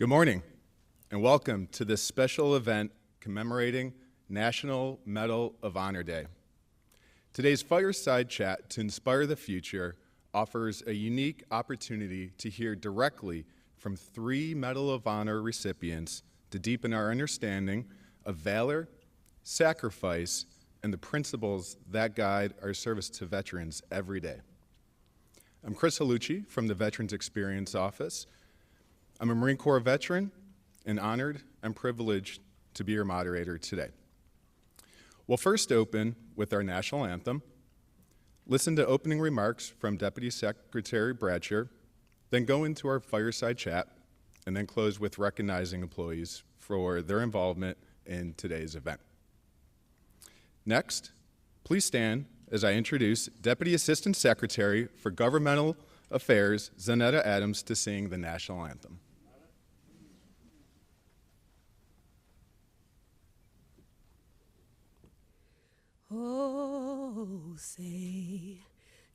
Good morning, and welcome to this special event commemorating National Medal of Honor Day. Today's Fireside Chat to Inspire the Future offers a unique opportunity to hear directly from 3 Medal of Honor recipients to deepen our understanding of valor, sacrifice, and the principles that guide our service to veterans every day. I'm Chris Halucci from the Veterans Experience Office. I'm a Marine Corps veteran and honored and privileged to be your moderator today. We'll first open with our national anthem, listen to opening remarks from Deputy Secretary Bradsher, then go into our fireside chat, and then close with recognizing employees for their involvement in today's event. Next, please stand as I introduce Deputy Assistant Secretary for Governmental Affairs, Zanetta Adams, to sing the national anthem. Oh, say,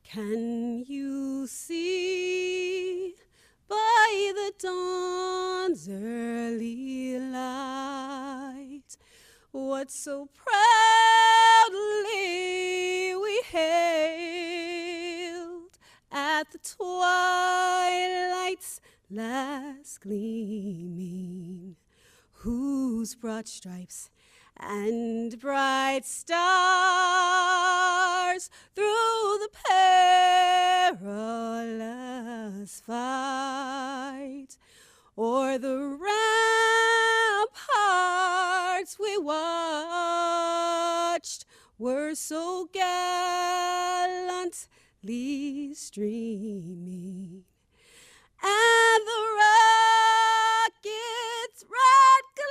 can you see by the dawn's early light what so proudly we hailed at the twilight's last gleaming, whose broad stripes and bright stars through the perilous fight o'er the ramparts we watched were so gallantly streaming, and the rocket's red glare,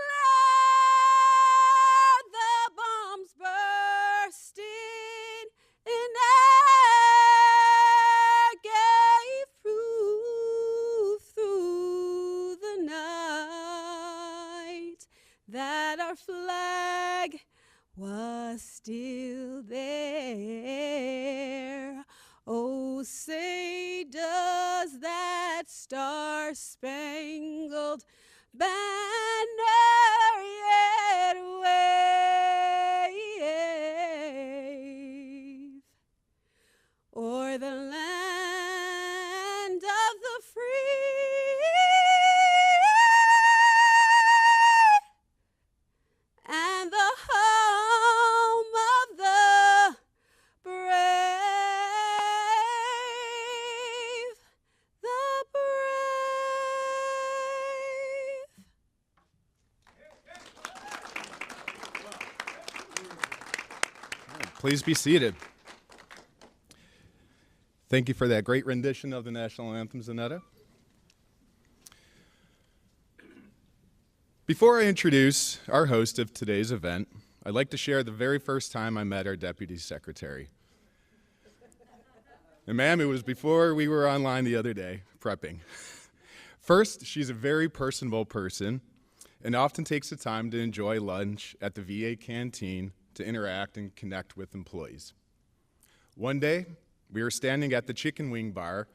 the bombs bursting in air, gave proof through the night that our flag was still there. Oh, say, does that star-spangled banner yet wave o'er the land of the free and the home of the brave, the brave. Please be seated. Thank you for that great rendition of the national anthem, Zanetta. Before I introduce our host of today's event, I'd like to share the very first time I met our Deputy Secretary. And ma'am, it was before we were online the other day, prepping. First, she's a very personable person and often takes the time to enjoy lunch at the VA canteen to interact and connect with employees. One day, we were standing at the chicken wing bar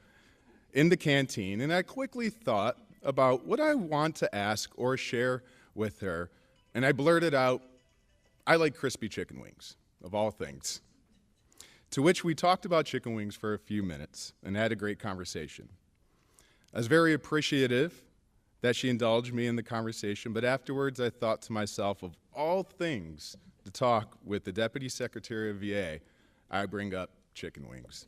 in the canteen, and I quickly thought about what I want to ask or share with her, and I blurted out, "I like crispy chicken wings, of all things." To which we talked about chicken wings for a few minutes and had a great conversation. I was very appreciative that she indulged me in the conversation, but afterwards I thought to myself, of all things to talk with the Deputy Secretary of VA, I bring up chicken wings.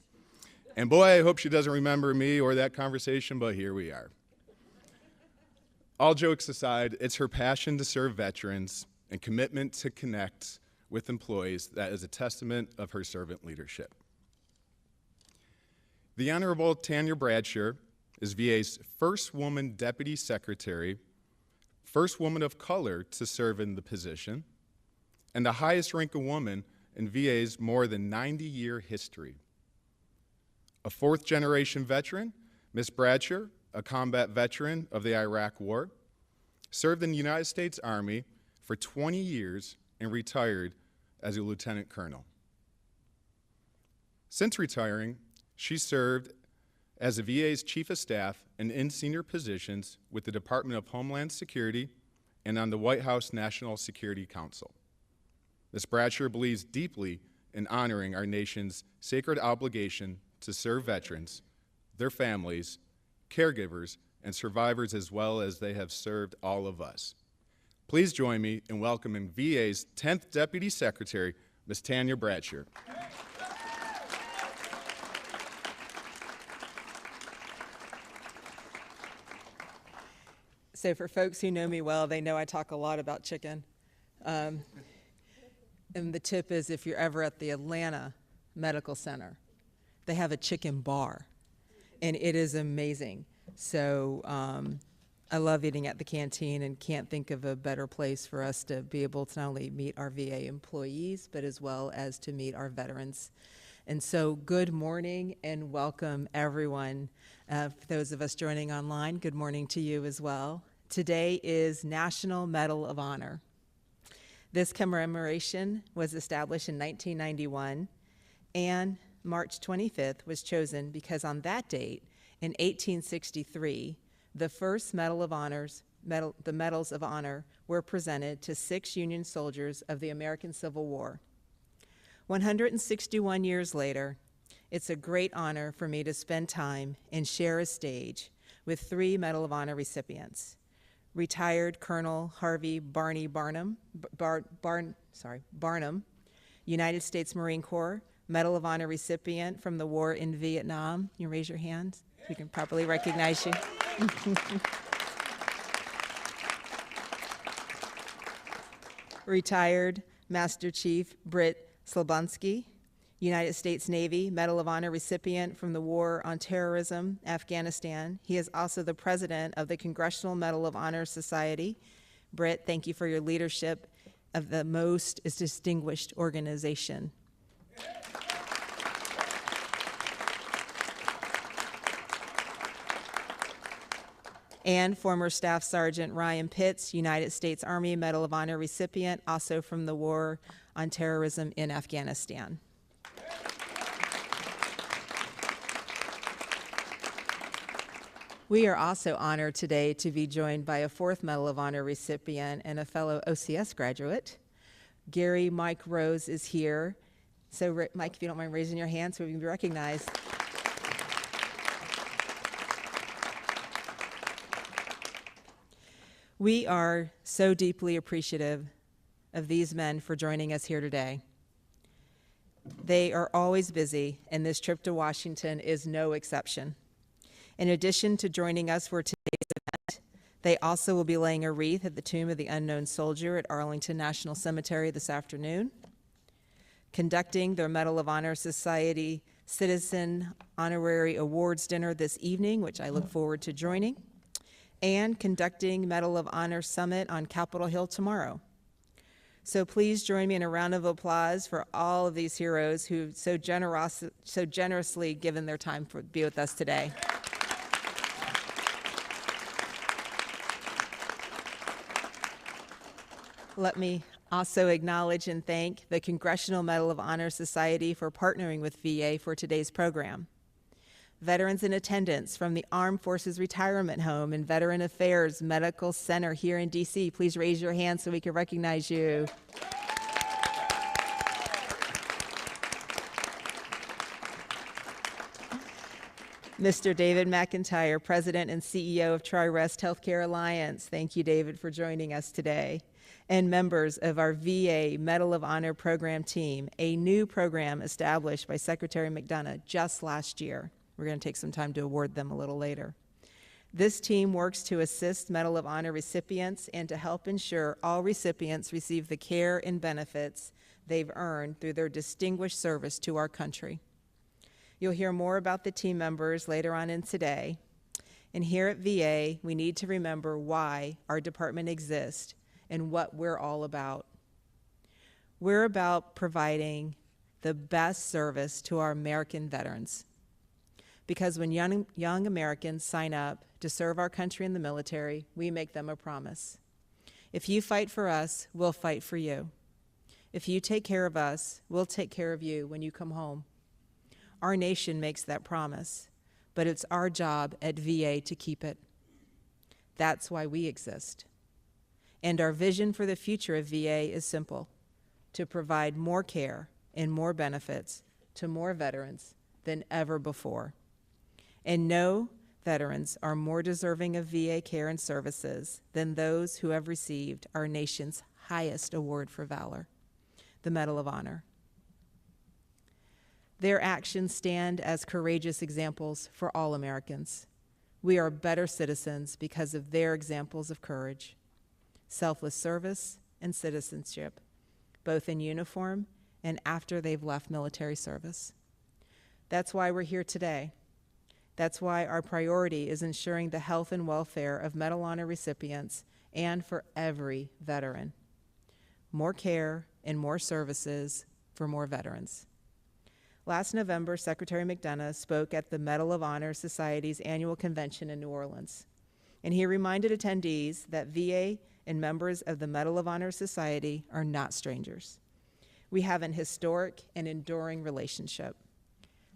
And boy, I hope she doesn't remember me or that conversation, but here we are. All jokes aside, it's her passion to serve veterans and commitment to connect with employees that is a testament of her servant leadership. The Honorable Tanya Bradsher is VA's first woman Deputy Secretary, first woman of color to serve in the position, and the highest ranking woman in VA's more than 90-year history. A fourth-generation veteran, Ms. Bradsher, a combat veteran of the Iraq War, served in the United States Army for 20 years and retired as a lieutenant colonel. Since retiring, she served as the VA's Chief of Staff and in senior positions with the Department of Homeland Security and on the White House National Security Council. Ms. Bradsher believes deeply in honoring our nation's sacred obligation to serve veterans, their families, caregivers, and survivors as well as they have served all of us. Please join me in welcoming VA's 10th Deputy Secretary, Ms. Tanya Bradsher. So for folks who know me well, they know I talk a lot about chicken. And the tip is if you're ever at the Atlanta Medical Center, they have a chicken bar, and it is amazing. So I love eating at the canteen and can't think of a better place for us to be able to not only meet our VA employees, but as well as to meet our veterans. And so good morning and welcome everyone. For those of us joining online, good morning to you as well. Today is National Medal of Honor. This commemoration was established in 1991, and March 25th was chosen because on that date, in 1863, the first the Medals of Honor were presented to 6 Union soldiers of the American Civil War. 161 years later, it's a great honor for me to spend time and share a stage with 3 Medal of Honor recipients. Retired Colonel Harvey Barney Barnum, United States Marine Corps, Medal of Honor recipient from the war in Vietnam. You raise your hands so we can properly recognize you. Retired Master Chief Britt, Slabinski, United States Navy Medal of Honor recipient from the War on Terrorism, Afghanistan. He is also the president of the Congressional Medal of Honor Society. Britt, thank you for your leadership of the most distinguished organization. And former Staff Sergeant Ryan Pitts, United States Army Medal of Honor recipient, also from the War on Terrorism in Afghanistan. We are also honored today to be joined by a 4th Medal of Honor recipient and a fellow OCS graduate. Gary Mike Rose is here. So Mike, if you don't mind raising your hand so we can be recognized. We are so deeply appreciative of these men for joining us here today. They are always busy, and this trip to Washington is no exception. In addition to joining us for today's event, they also will be laying a wreath at the Tomb of the Unknown Soldier at Arlington National Cemetery this afternoon, conducting their Medal of Honor Society Citizen Honorary Awards Dinner this evening, which I look forward to joining, and conducting Medal of Honor Summit on Capitol Hill tomorrow. So please join me in a round of applause for all of these heroes who've so generously given their time to be with us today. Let me also acknowledge and thank the Congressional Medal of Honor Society for partnering with VA for today's program. Veterans in attendance from the Armed Forces Retirement Home and Veteran Affairs Medical Center here in DC, please raise your hand so we can recognize you. Mr. David McIntyre, President and CEO of TriRest Healthcare Alliance. Thank you, David, for joining us today. And members of our VA Medal of Honor program team, a new program established by Secretary McDonough just last year. We're going to take some time to award them a little later. This team works to assist Medal of Honor recipients and to help ensure all recipients receive the care and benefits they've earned through their distinguished service to our country. You'll hear more about the team members later on in today. And here at VA, we need to remember why our department exists and what we're all about. We're about providing the best service to our American veterans. Because when young Americans sign up to serve our country in the military, we make them a promise. If you fight for us, we'll fight for you. If you take care of us, we'll take care of you when you come home. Our nation makes that promise. but it's our job at VA to keep it. That's why we exist. And our vision for the future of VA is simple: to provide more care and more benefits to more veterans than ever before. And no veterans are more deserving of VA care and services than those who have received our nation's highest award for valor, the Medal of Honor. Their actions stand as courageous examples for all Americans. We are better citizens because of their examples of courage, selfless service, and citizenship, both in uniform and after they've left military service. That's why we're here today. That's why our priority is ensuring the health and welfare of Medal of Honor recipients and for every veteran. More care and more services for more veterans. Last November, Secretary McDonough spoke at the Medal of Honor Society's annual convention in New Orleans, and he reminded attendees that VA and members of the Medal of Honor Society are not strangers. We have an historic and enduring relationship.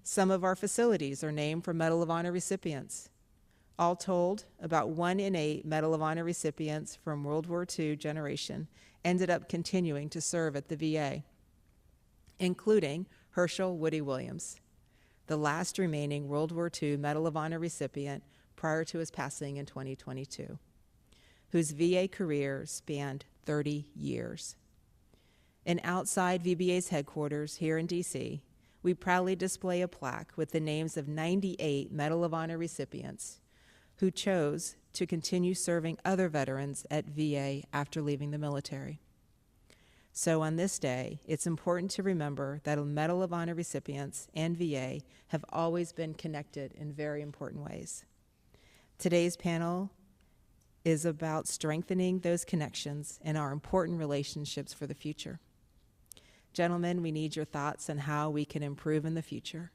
Some of our facilities are named for Medal of Honor recipients. All told, about 1 in 8 Medal of Honor recipients from World War II generation ended up continuing to serve at the VA, including Herschel Woody Williams, the last remaining World War II Medal of Honor recipient prior to his passing in 2022, whose VA career spanned 30 years. And outside VBA's headquarters here in DC, we proudly display a plaque with the names of 98 Medal of Honor recipients who chose to continue serving other veterans at VA after leaving the military. So on this day, it's important to remember that Medal of Honor recipients and VA have always been connected in very important ways. Today's panel is about strengthening those connections and our important relationships for the future. Gentlemen, we need your thoughts on how we can improve in the future.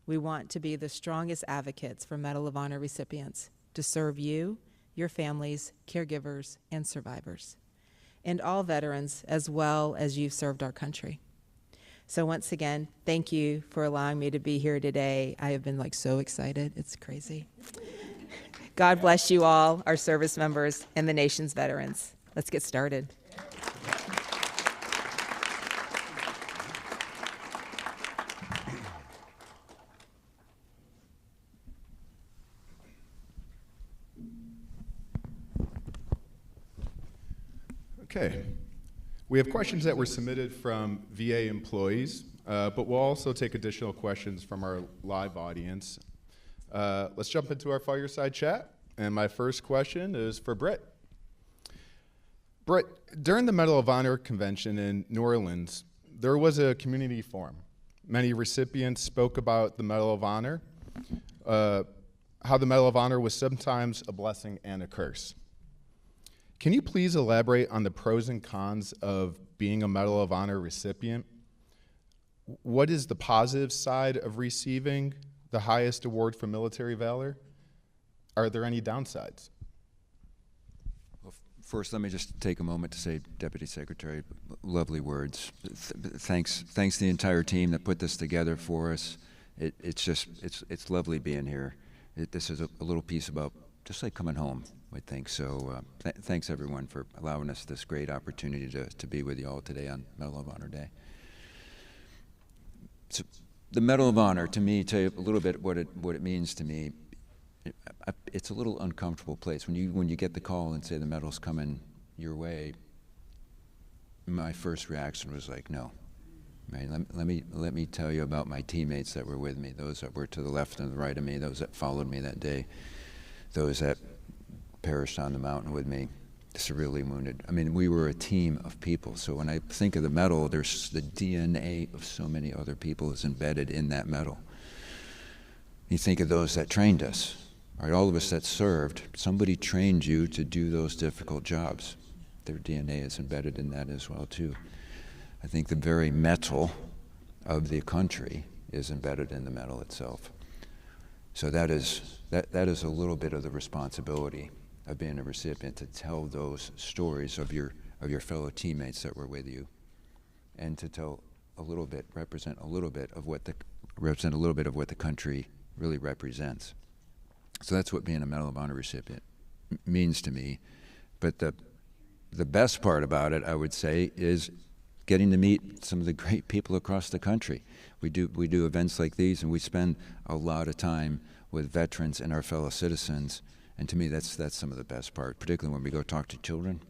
We want to be the strongest advocates for Medal of Honor recipients to serve you, your families, caregivers, and survivors, and all veterans as well as you've served our country. So once again, thank you for allowing me to be here today. I have been so excited, it's crazy. God bless you all, our service members, and the nation's veterans. Let's get started. Okay. We have questions that were submitted from VA employees, but we'll also take additional questions from our live audience. Let's jump into our fireside chat. And my first question is for Britt. Britt, during the Medal of Honor convention in New Orleans, there was a community forum. Many recipients spoke about the Medal of Honor, how the Medal of Honor was sometimes a blessing and a curse. Can you please elaborate on the pros and cons of being a Medal of Honor recipient? What is the positive side of receiving the highest award for military valor? Are there any downsides? Well, first, let me just take a moment to say, Deputy Secretary, lovely words. Thanks the entire team that put this together for us. It's lovely being here. This is a little piece about just like coming home, I think. So thanks everyone for allowing us this great opportunity to be with you all today on Medal of Honor Day. So the Medal of Honor, to me, tell you a little bit what it means to me. It's a little uncomfortable place when you get the call and say the medal's coming your way. My first reaction was like, no. Right? Let me tell you about my teammates that were with me, those that were to the left and the right of me, those that followed me that day, those that perished on the mountain with me, severely wounded. I mean, we were a team of people. So when I think of the medal, there's the DNA of so many other people is embedded in that medal. You think of those that trained us, right? All of us that served, somebody trained you to do those difficult jobs. Their DNA is embedded in that as well, too. I think the very metal of the country is embedded in the medal itself. So that is a little bit of the responsibility of being a recipient, to tell those stories of your fellow teammates that were with you, and to tell a little bit, represent a little bit of what the country really represents. So that's what being a Medal of Honor recipient means to me. But the best part about it, I would say, is getting to meet some of the great people across the country. We do events like these, and we spend a lot of time with veterans and our fellow citizens. And to me, that's some of the best part, particularly when we go talk to children.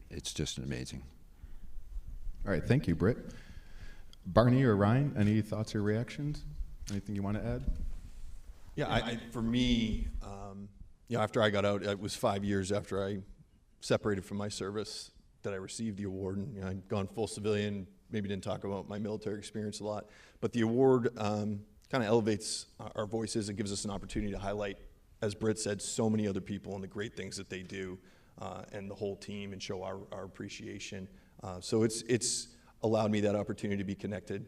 It's just amazing. All right, thank you, Britt. Barney or Ryan, any thoughts or reactions? Anything you want to add? Yeah, for me, after I got out, it was 5 years after I separated from my service that I received the award. And I'd gone full civilian, maybe didn't talk about my military experience a lot. But the award kind of elevates our voices. It gives us an opportunity to highlight, as Britt said, so many other people and the great things that they do, and the whole team, and show our appreciation. So it's allowed me that opportunity to be connected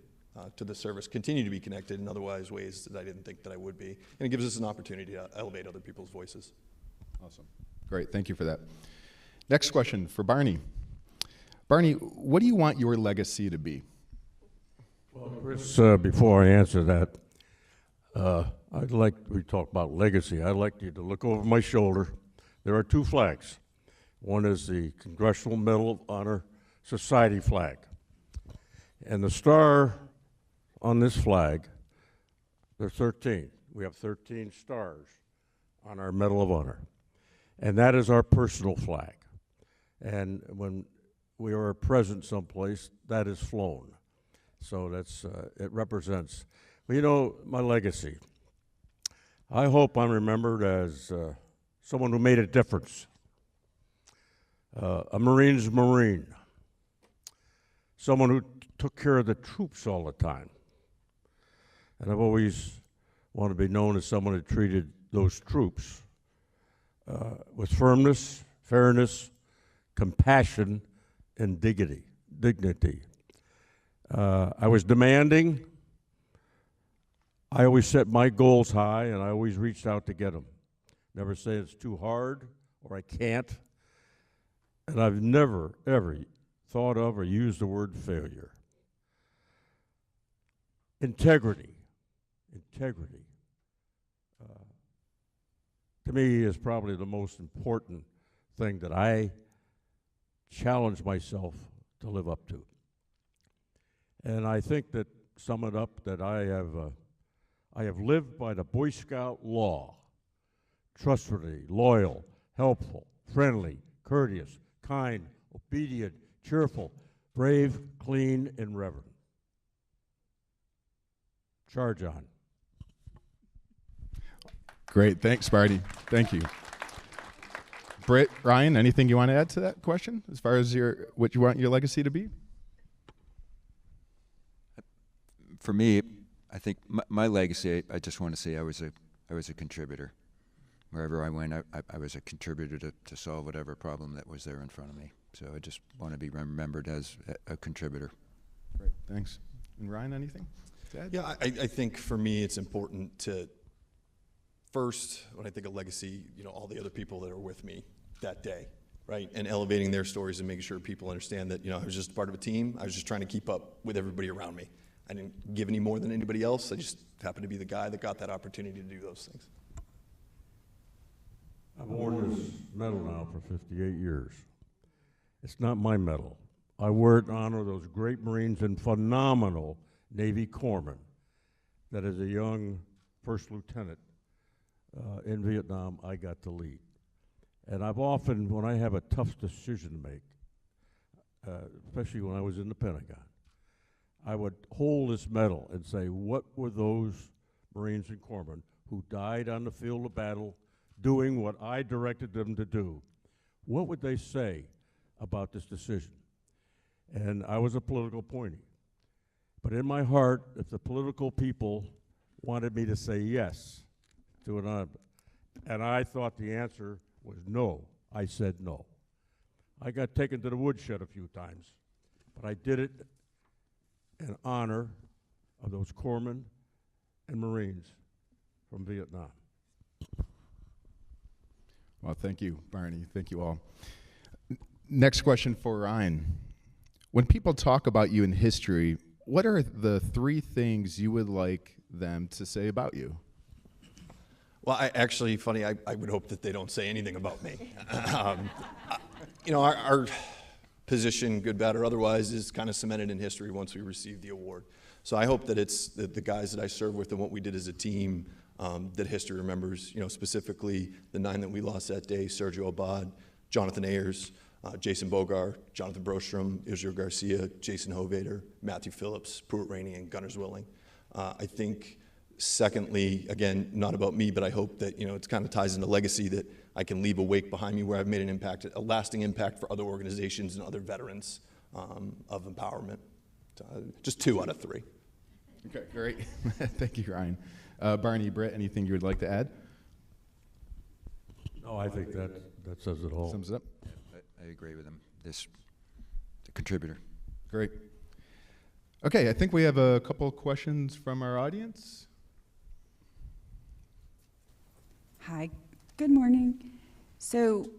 to the service, continue to be connected in otherwise ways that I didn't think that I would be. And it gives us an opportunity to elevate other people's voices. Awesome. Great, thank you for that. Next question for Barney. Barney, what do you want your legacy to be? Well, Chris, before I answer that, we talk about legacy. I'd like you to look over my shoulder. There are two flags. One is the Congressional Medal of Honor Society flag. And the star on this flag, there are 13. We have 13 stars on our Medal of Honor. And that is our personal flag. And when we are present someplace, that is flown. So that's, it represents, well, you know, my legacy. I hope I'm remembered as someone who made a difference. A Marine's Marine. Someone who took care of the troops all the time. And I've always wanted to be known as someone who treated those troops with firmness, fairness, compassion, and dignity. I was demanding. I always set my goals high, and I always reached out to get them. Never say it's too hard or I can't. And I've never, ever thought of or used the word failure. Integrity. To me is probably the most important thing that I challenge myself to live up to. And I think that, sum it up, that I have lived by the Boy Scout law: trustworthy, loyal, helpful, friendly, courteous, kind, obedient, cheerful, brave, clean, and reverent. Charge on. Great, thanks, Barney. Thank you. Britt, Ryan, anything you want to add to that question as far as what you want your legacy to be? For me, I think my legacy, I just want to say I was a contributor. Wherever I went, I was a contributor to solve whatever problem that was there in front of me. So I just want to be remembered as a contributor. Great, thanks. And Ryan, anything to add? Yeah, I think for me it's important to, first, when I think of legacy, you know, all the other people that are with me that day, right? And elevating their stories and making sure people understand that, you know, I was just part of a team. I was just trying to keep up with everybody around me. I didn't give any more than anybody else. I just happened to be the guy that got that opportunity to do those things. I've worn this medal now for 58 years. It's not my medal. I wear it in honor of those great Marines and phenomenal Navy corpsmen that as a young first lieutenant in Vietnam, I got to lead. And I've often, when I have a tough decision to make, especially when I was in the Pentagon, I would hold this medal and say, what were those Marines and corpsmen who died on the field of battle doing what I directed them to do? What would they say about this decision? And I was a political appointee. But in my heart, if the political people wanted me to say yes to an honor, and I thought the answer was no, I said no. I got taken to the woodshed a few times, but I did it in honor of those corpsmen and Marines from Vietnam. Well, thank you, Barney. Thank you all. Next question for Ryan. When people talk about you in history, what are the 3 things you would like them to say about you? Well, funny, I would hope that they don't say anything about me. You know, our position, good, bad, or otherwise, is kind of cemented in history once we receive the award. So I hope that it's the guys that I serve with and what we did as a team that history remembers, you know, specifically the 9 that we lost that day: Sergio Abad, Jonathan Ayers, Jason Bogar, Jonathan Brostrom, Israel Garcia, Jason Hovader, Matthew Phillips, Pruitt Rainey, and Gunners Willing. I think, secondly, again, not about me, but I hope that, you know, it kind of ties into legacy, that I can leave a wake behind me where I've made an impact, a lasting impact for other organizations and other veterans of empowerment. Just 2 out of 3. Okay, great. Thank you, Ryan. Barney, Britt, anything you would like to add? No, I think that says it all. Sums it up. I agree with him. The contributor. Great. Okay, I think we have a couple of questions from our audience. Hi, good morning. So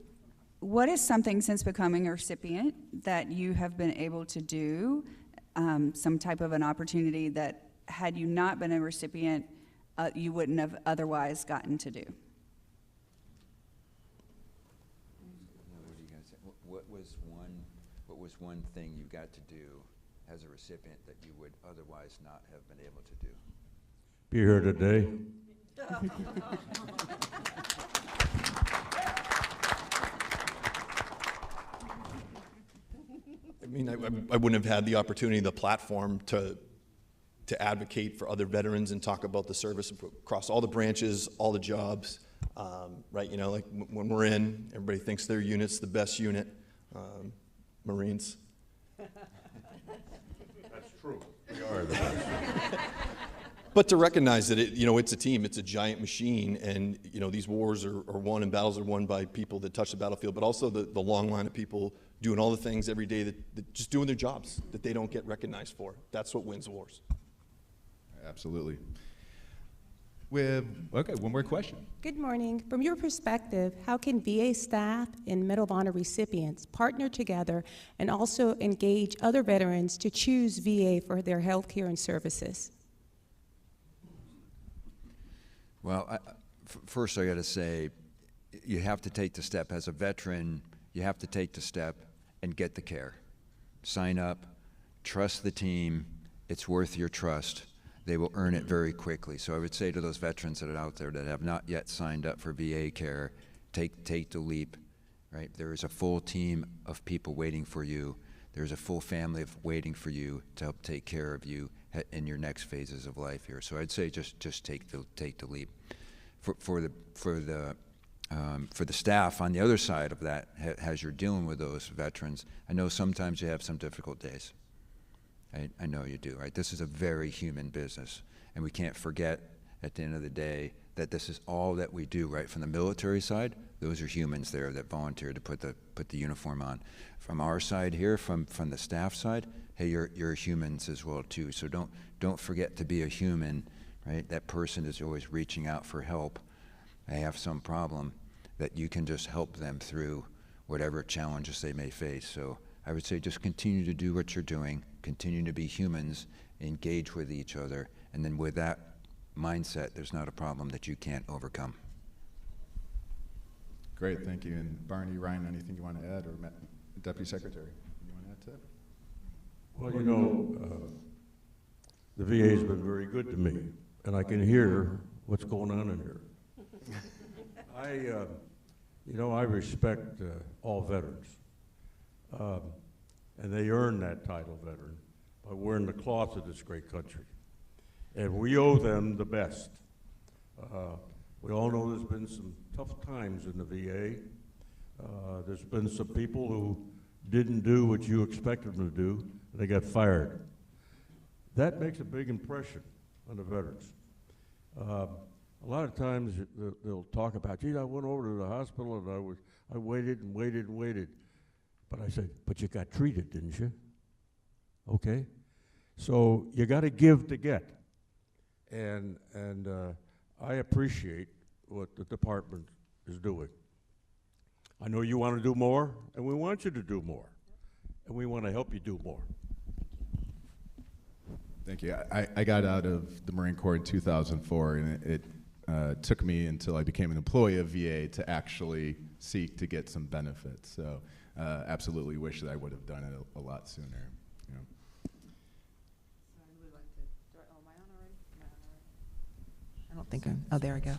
what is something since becoming a recipient that you have been able to do, some type of an opportunity that had you not been a recipient, you wouldn't have otherwise gotten to do? What was one thing you got to do as a recipient that you would otherwise not have been able to do? Be here today. I mean, I wouldn't have had the opportunity, the platform to advocate for other veterans and talk about the service across all the branches, all the jobs, right? You know, like when we're in, everybody thinks their unit's the best unit, Marines. That's true. We are the best. But to recognize that it's a team, it's a giant machine, and these wars are won and battles are won by people that touch the battlefield, but also the long line of people doing all the things every day that just doing their jobs that they don't get recognized for. That's what wins wars. Absolutely. Okay, one more question. Good morning. From your perspective, how can VA staff and Medal of Honor recipients partner together and also engage other veterans to choose VA for their health care and services? Well, first I got to say, you have to take the step. As a veteran, you have to take the step and get the care. Sign up, trust the team. It's worth your trust. They will earn it very quickly. So I would say to those veterans that are out there that have not yet signed up for VA care, take the leap, right? There is a full team of people waiting for you. There's a full family waiting for you to help take care of you in your next phases of life here. So I'd say just take the leap. For the staff on the other side of that, as you're dealing with those veterans, I know sometimes you have some difficult days. I know you do, right? This is a very human business, and we can't forget at the end of the day that this is all that we do, right? From the military side, those are humans there that volunteer to put the uniform on. From our side here, from the staff side, hey, you're humans as well too. So don't forget to be a human, right? That person is always reaching out for help. They have some problem that you can just help them through whatever challenges they may face. So I would say just continue to do what you're doing, continue to be humans, engage with each other, and then with that mindset, there's not a problem that you can't overcome. Great, thank you. And Barney, Ryan, anything you want to add, or Deputy Secretary, you want to add to that? Well, the VA's been very good to me, and I can hear what's going on in here. I respect all veterans. And they earn that title, veteran, by wearing the cloth of this great country. And we owe them the best. We all know there's been some tough times in the VA. There's been some people who didn't do what you expected them to do, and they got fired. That makes a big impression on the veterans. A lot of times they'll talk about, gee, I went over to the hospital and I waited and waited and waited. But I said, but you got treated, didn't you? Okay. So you got to give to get. And I appreciate what the department is doing. I know you want to do more, and we want you to do more. And we want to help you do more. Thank you. I got out of the Marine Corps in 2004, and took me until I became an employee of VA to actually seek to get some benefits. So absolutely wish that I would have done it a lot sooner. You know. I don't think I'm, oh, there we go.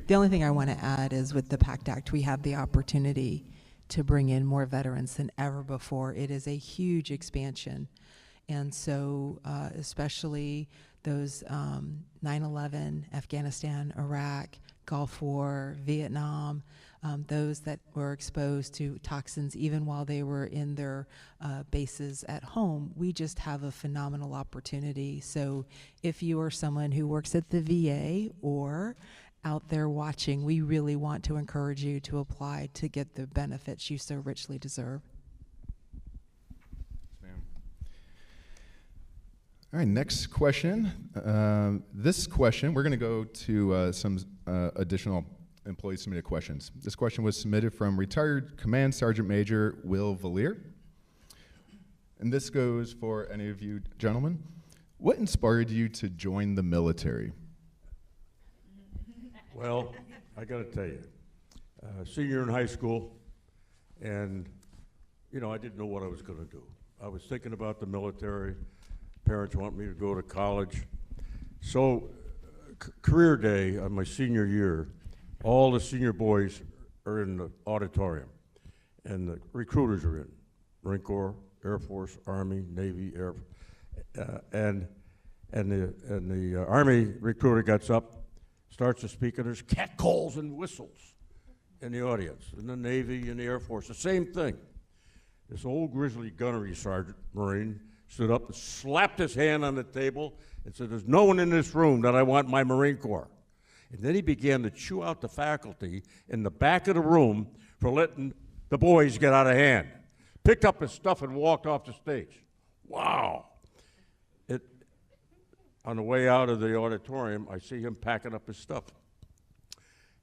The only thing I want to add is with the PACT Act, we have the opportunity to bring in more veterans than ever before. It is a huge expansion. And so especially those 9/11, Afghanistan, Iraq, Gulf War, Vietnam, those that were exposed to toxins even while they were in their bases at home, we just have a phenomenal opportunity. So if you are someone who works at the VA or out there watching, we really want to encourage you to apply to get the benefits you so richly deserve. All right, next question. This question, we're going to go to some additional employee submitted questions. This question was submitted from retired Command Sergeant Major Will Valier. And this goes for any of you gentlemen. What inspired you to join the military? Well, I got to tell you, senior in high school, and, you know, I didn't know what I was going to do. I was thinking about the military. Parents want me to go to college. So, career day on my senior year, all the senior boys are in the auditorium, and the recruiters are in. Marine Corps, Air Force, Army, Navy, Air, and the Army recruiter gets up, starts to speak, and there's catcalls and whistles in the audience. In the Navy and the Air Force, the same thing. This old grizzly gunnery sergeant, Marine, stood up and slapped his hand on the table and said, "There's no one in this room that I want in my Marine Corps." And then he began to chew out the faculty in the back of the room for letting the boys get out of hand. Picked up his stuff and walked off the stage. Wow. On the way out of the auditorium, I see him packing up his stuff.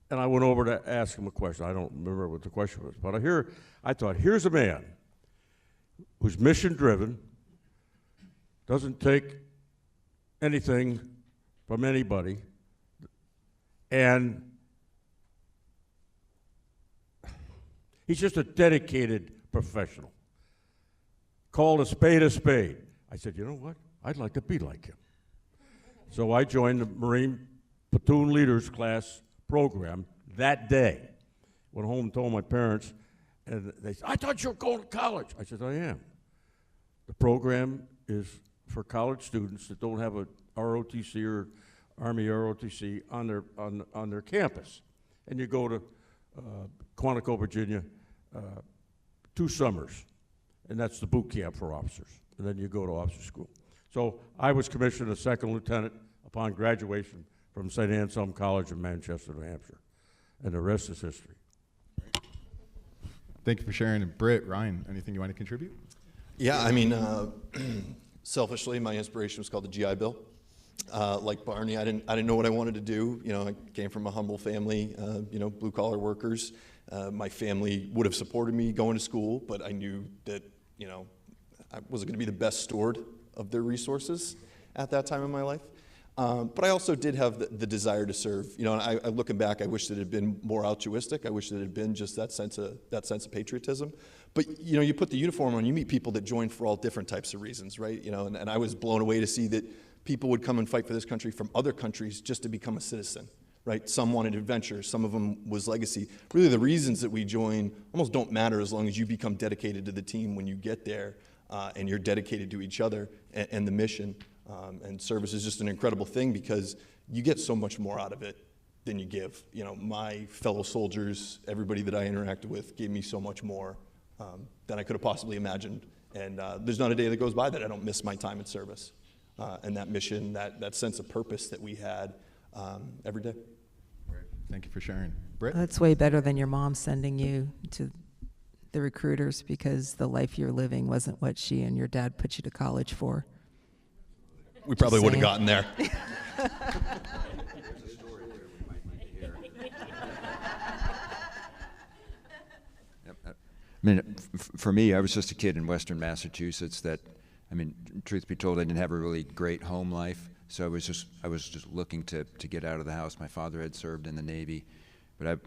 And I went over to ask him a question. I don't remember what the question was, but I thought, here's a man who's mission-driven, doesn't take anything from anybody, and he's just a dedicated professional. Called a spade a spade. I said, you know what? I'd like to be like him. So I joined the Marine Platoon Leaders Class program that day. Went home and told my parents, and they said, "I thought you were going to college." I said, "I am." The program is for college students that don't have a ROTC or Army ROTC on their campus. And you go to Quantico, Virginia, 2 summers, and that's the boot camp for officers. And then you go to officer school. So I was commissioned a second lieutenant upon graduation from St. Anselm College in Manchester, New Hampshire. And the rest is history. Thank you for sharing. And Britt, Ryan, anything you want to contribute? Yeah, I mean, selfishly, my inspiration was called the GI Bill. Like Barney, I didn't know what I wanted to do. You know, I came from a humble family, you know, blue-collar workers. My family would have supported me going to school, but I knew that, you know, I wasn't going to be the best steward of their resources at that time in my life. But I also did have the desire to serve. You know, and I looking back, I wish that it had been more altruistic. I wish that it had been just that sense of patriotism. But you know, you put the uniform on, you meet people that join for all different types of reasons, right? You know, and I was blown away to see that people would come and fight for this country from other countries just to become a citizen, right? Some wanted adventure, some of them was legacy. Really, the reasons that we join almost don't matter as long as you become dedicated to the team when you get there, and you're dedicated to each other and the mission. And service is just an incredible thing because you get so much more out of it than you give. You know, my fellow soldiers, everybody that I interacted with gave me so much more than I could have possibly imagined. And there's not a day that goes by that I don't miss my time in service. And that mission, that sense of purpose that we had every day. Thank you for sharing. Britt? That's way better than your mom sending you to the recruiters because the life you're living wasn't what she and your dad put you to college for. We probably would have gotten there. I mean, for me, I was just a kid in Western Massachusetts that, I mean, truth be told, I didn't have a really great home life. So I was just looking to get out of the house. My father had served in the Navy, but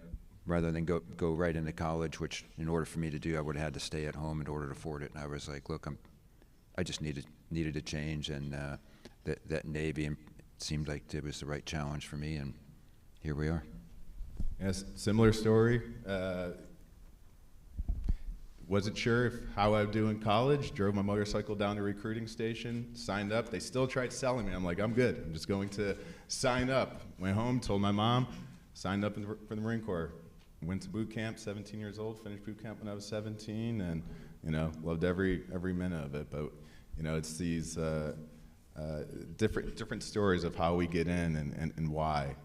rather than go right into college, which in order for me to do, I would have had to stay at home in order to afford it. And I was like, look, I just needed a change, and that Navy seemed like it was the right challenge for me, and here we are. Yes, similar story. Wasn't sure how I would do in college, drove my motorcycle down to recruiting station, signed up. They still tried selling me. I'm like, I'm good. I'm just going to sign up. Went home, told my mom, signed up for the Marine Corps. Went to boot camp, 17 years old, finished boot camp when I was 17, and loved every minute of it. But it's these different stories of how we get in and why.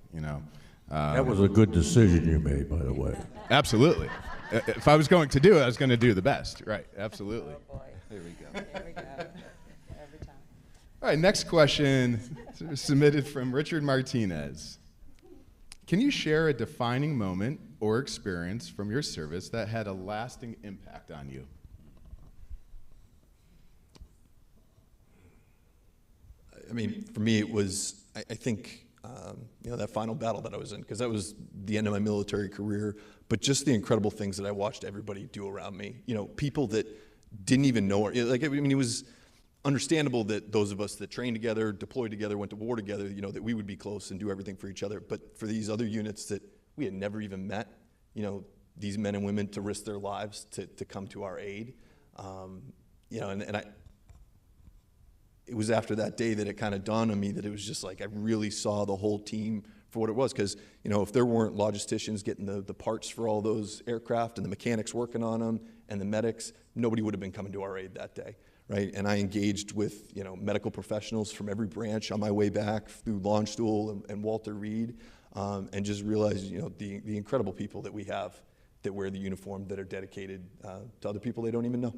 That was a good decision you made, by the way. Absolutely. If I was going to do it, I was going to do the best. Right, absolutely. Oh, boy. There we go. There we go. Every time. All right, next question submitted from Richard Martinez. Can you share a defining moment or experience from your service that had a lasting impact on you? I mean, for me, it was, I think, that final battle that I was in, because that was the end of my military career, but just the incredible things that I watched everybody do around me. People that didn't even know, it was understandable that those of us that trained together, deployed together, went to war together, that we would be close and do everything for each other. But for these other units that we had never even met, these men and women to risk their lives to come to our aid, it was after that day that it kind of dawned on me that it was just like I really saw the whole team for what it was. Because, if there weren't logisticians getting the parts for all those aircraft and the mechanics working on them and the medics, nobody would have been coming to our aid that day, right? And I engaged with, medical professionals from every branch on my way back through Launch School and Walter Reed, and just realized, the incredible people that we have that wear the uniform that are dedicated to other people they don't even know.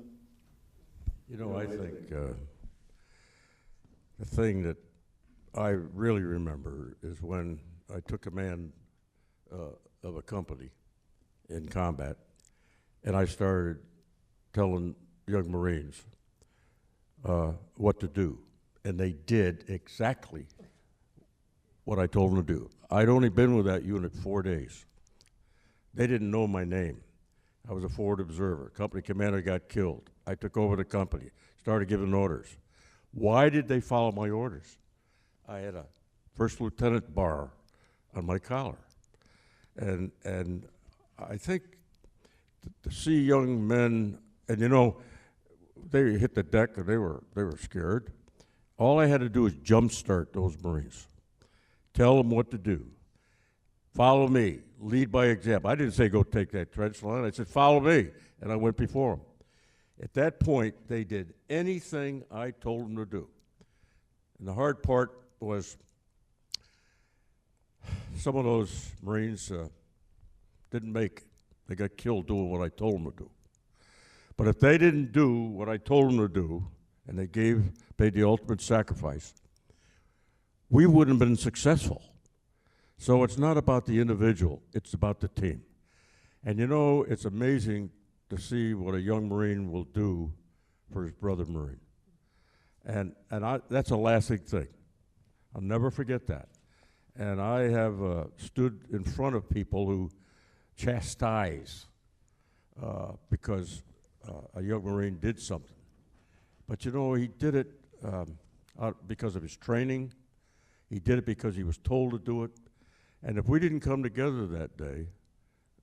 I think the thing that I really remember is when I took command of a company in combat, and I started telling young Marines what to do, and they did exactly what I told them to do. I'd only been with that unit 4 days. They didn't know my name. I was a forward observer. Company commander got killed. I took over the company, started giving orders. Why did they follow my orders? I had a first lieutenant bar on my collar. And I think to see young men, and they hit the deck and they were scared. All I had to do was jumpstart those Marines. Tell them what to do. Follow me, lead by example. I didn't say go take that trench line. I said follow me, and I went before them. At that point, they did anything I told them to do. And the hard part was some of those Marines didn't make it. They got killed doing what I told them to do. But if they didn't do what I told them to do, and they paid the ultimate sacrifice, we wouldn't have been successful. So it's not about the individual, it's about the team. And it's amazing to see what a young Marine will do for his brother Marine. And that's a lasting thing. I'll never forget that. And I have stood in front of people who chastise because a young Marine did something. But he did it because of his training. He did it because he was told to do it. And if we didn't come together that day,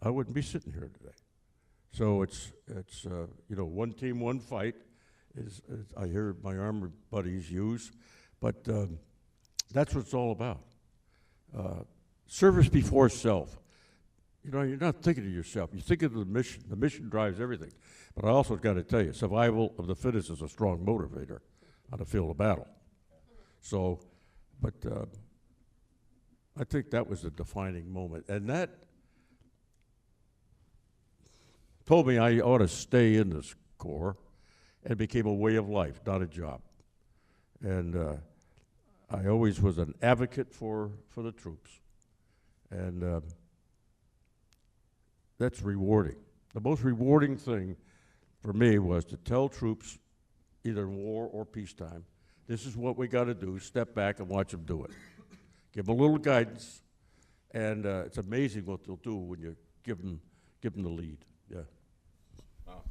I wouldn't be sitting here today. So it's one team, one fight, is I hear my army buddies use, but that's what it's all about. Service before self. You're not thinking of yourself. You think of the mission. The mission drives everything. But I also got to tell you, survival of the fittest is a strong motivator on the field of battle. So, but I think that was a defining moment. And that told me I ought to stay in this Corps, and became a way of life, not a job. And I always was an advocate for the troops. And that's rewarding. The most rewarding thing for me was to tell troops, either in war or peacetime, This is what we got to do. Step back and watch them do it. Give them a little guidance, and it's amazing what they'll do when you give them the lead. Yeah.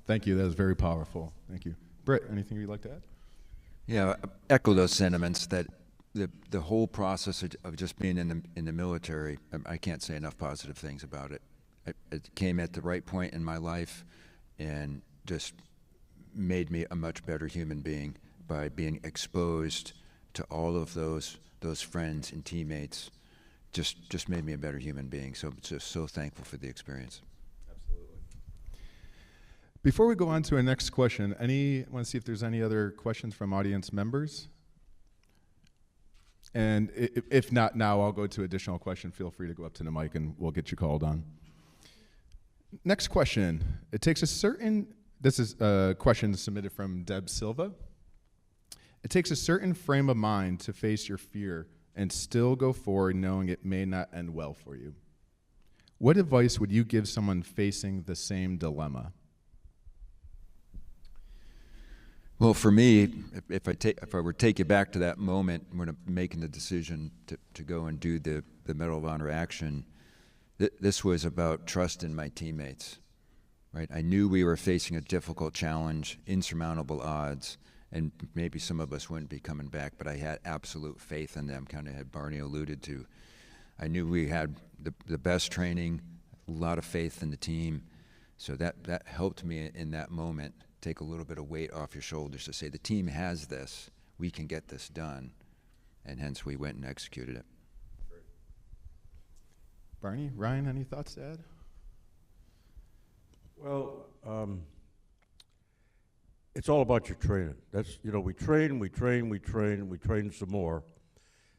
Thank you. That was very powerful. Thank you. Britt, anything you'd like to add? Yeah, I echo those sentiments that the whole process of just being in the military, I can't say enough positive things about it. It came at the right point in my life and just made me a much better human being by being exposed to all of those friends and teammates. Just made me a better human being. So just so thankful for the experience. Absolutely. Before we go on to our next question, want to see if there's any other questions from audience members? And if not now, I'll go to additional question. Feel free to go up to the mic and we'll get you called on. Next question. This is a question submitted from Deb Silva. It takes a certain frame of mind to face your fear and still go forward knowing it may not end well for you. What advice would you give someone facing the same dilemma? Well, for me, if I were to take you back to that moment when making the decision to go and do the Medal of Honor action, this was about trust in my teammates, right? I knew we were facing a difficult challenge, insurmountable odds, and maybe some of us wouldn't be coming back, but I had absolute faith in them, kind of had Barney alluded to. I knew we had the best training, a lot of faith in the team, so that helped me in that moment. Take a little bit of weight off your shoulders to say the team has this, we can get this done, and hence we went and executed it. Barney, Ryan, any thoughts to add? Well, it's all about your training. That's, we train some more.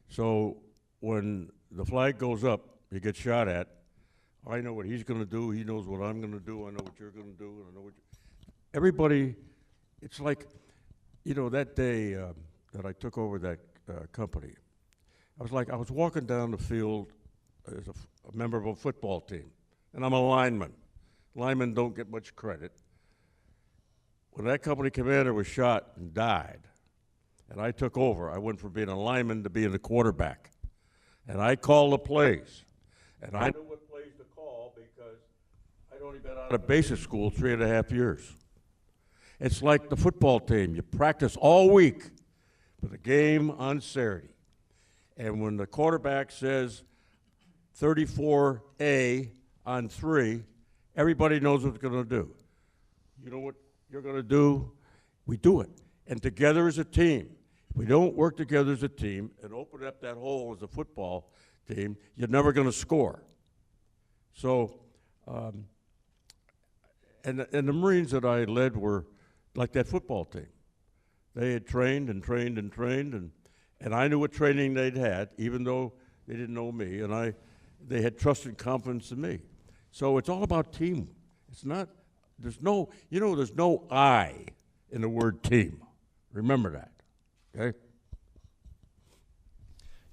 So when the flag goes up, you get shot at, I know what he's going to do, he knows what I'm going to do, I know what you're going to do, and I know what everybody, it's like, that day that I took over that company, I was walking down the field as a member of a football team, and I'm a lineman. Linemen don't get much credit. When that company commander was shot and died, and I took over, I went from being a lineman to being a quarterback. And I called the plays. And I knew what plays to call because I'd only been out of basic school 3.5 years. It's like the football team. You practice all week for the game on Saturday. And when the quarterback says 34A on 3, everybody knows what they're going to do. You know what you're going to do? We do it. And together as a team. If we don't work together as a team and open up that hole as a football team, you're never going to score. So, and the Marines that I led were like that football team. They had trained and trained and trained, and I knew what training they'd had, even though they didn't know me, and they had trust and confidence in me. So it's all about team. It's not, there's no I in the word team. Remember that, okay?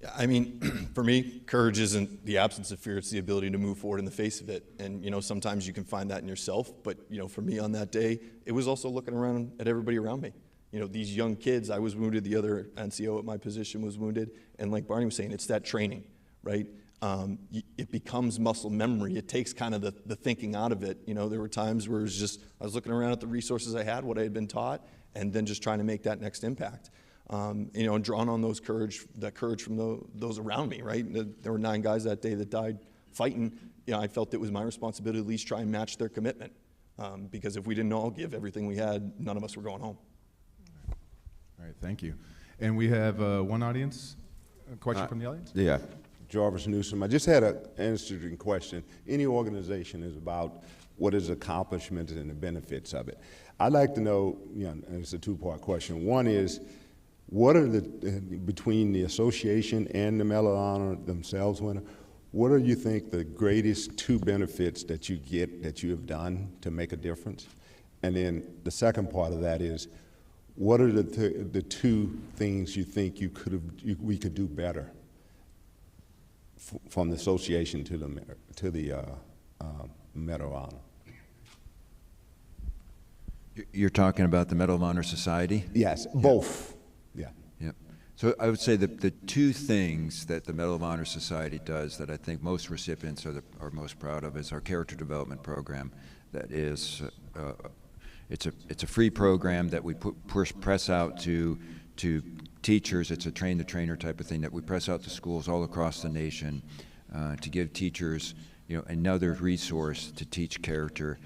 Yeah, I mean, for me, courage isn't the absence of fear, it's the ability to move forward in the face of it. And, sometimes you can find that in yourself, but, for me on that day, it was also looking around at everybody around me. These young kids, I was wounded, the other NCO at my position was wounded, and like Barney was saying, it's that training, right? It becomes muscle memory. It takes kind of the thinking out of it. There were times where it was just, I was looking around at the resources I had, what I had been taught, and then just trying to make that next impact. And drawing on that courage from those around me, right? There were 9 guys that day that died fighting. I felt it was my responsibility to at least try and match their commitment. Because if we didn't all give everything we had, none of us were going home. All right, thank you. And we have a question from the audience? Yeah, Jarvis Newsom. I just had an interesting question. Any organization is about what is accomplishment and the benefits of it. I'd like to know, and it's a 2-part question. One is, what are between the association and the Medal of Honor themselves, what do you think the greatest 2 benefits that you get that you have done to make a difference? And then the second part of that is, what are the 2 things you think we could do better from the association to the Medal of Honor? You're talking about the Medal of Honor Society? Yes, both. Yeah. Yep. So I would say that the two things that the Medal of Honor Society does that I think most recipients are most proud of is our character development program. That is, it's a free program that we press out to teachers. It's a train-the-trainer type of thing that we press out to schools all across the nation to give teachers, another resource to teach character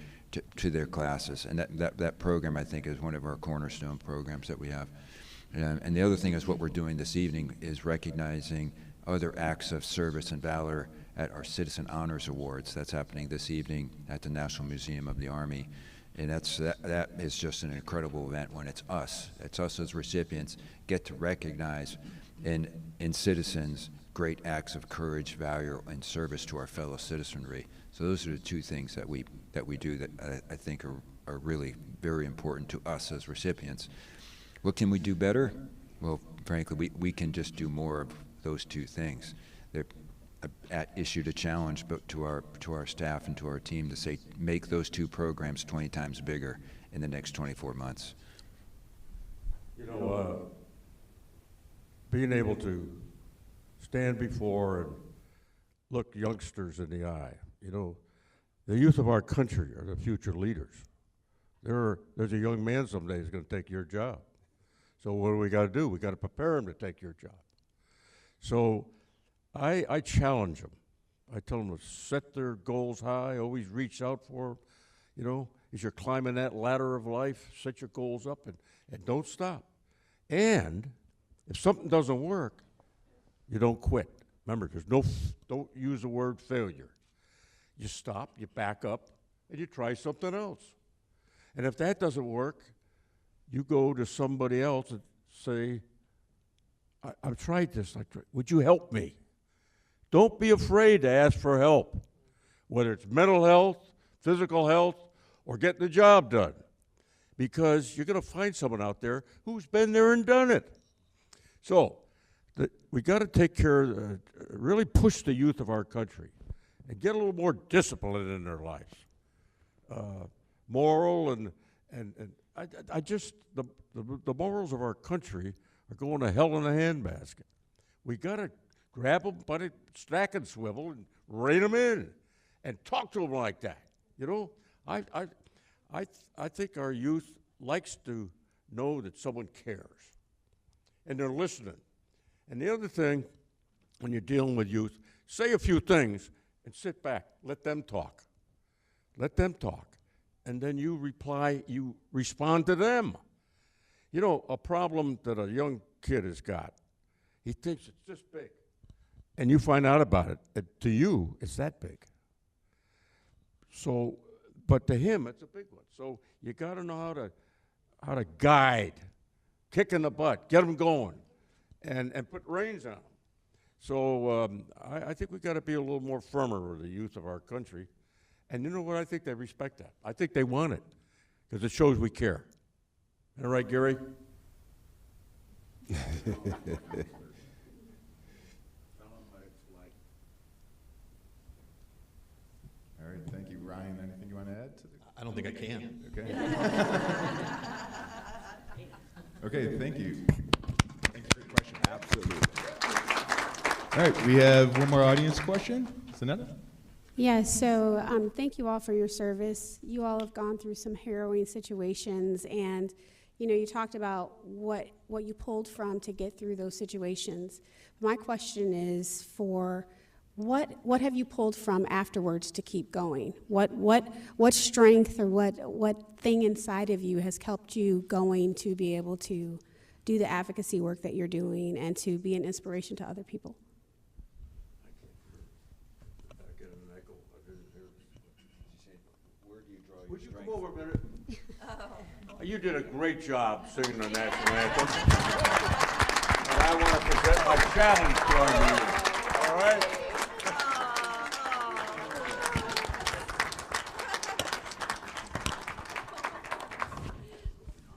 to their classes. And that program, I think, is one of our cornerstone programs that we have. And the other thing is what we're doing this evening is recognizing other acts of service and valor at our Citizen Honors Awards. That's happening this evening at the National Museum of the Army. And that is just an incredible event when it's us as recipients get to recognize in citizens great acts of courage, valor, and service to our fellow citizenry. So those are the two things that we do that I think are really very important to us as recipients. What can we do better? Well, frankly, we can just do more of those two things. They're issued a challenge but to our staff and to our team to say, make those two programs 20 times bigger in the next 24 months. Being able to stand before and look youngsters in the eye, the youth of our country are the future leaders. There's a young man someday who's going to take your job. So what do we got to do? We got to prepare him to take your job. So I challenge them. I tell them to set their goals high, always reach out for them. As you're climbing that ladder of life, set your goals up and don't stop. And if something doesn't work, you don't quit. Remember, don't use the word failure. You stop, you back up, and you try something else. And if that doesn't work, you go to somebody else and say, I've tried this. Would you help me? Don't be afraid to ask for help, whether it's mental health, physical health, or getting the job done, because you're going to find someone out there who's been there and done it. So we got to take care, really push the youth of our country and get a little more discipline in their lives, moral and I just, the morals of our country are going to hell in a handbasket. We got to grab them by the stack and swivel and rein them in and talk to them like that. I think our youth likes to know that someone cares and they're listening. And the other thing, when you're dealing with youth, say a few things and sit back. Let them talk. Let them talk. And then you respond to them. A problem that a young kid has got, he thinks it's this big. And you find out about it. To you, it's that big. So, but to him, it's a big one. So you got to know how to guide, kick in the butt, get them going, and put reins on them. So I think we got to be a little more firmer with the youth of our country. And you know what? I think they respect that. I think they want it because it shows we care. All right, Gary? All right, thank you. Ryan, anything you want to add to the I don't think I can. Okay. Okay, thank you. Thanks for your question. Absolutely. All right, we have one more audience question. Sonetta? Yes, so thank you all for your service. You all have gone through some harrowing situations, and you talked about what you pulled from to get through those situations. My question is for what have you pulled from afterwards to keep going? What strength or what thing inside of you has helped you going to be able to do the advocacy work that you're doing and to be an inspiration to other people? Would you come over a minute? You did a great job singing the national anthem. And I want to present my challenge to our meeting. All right?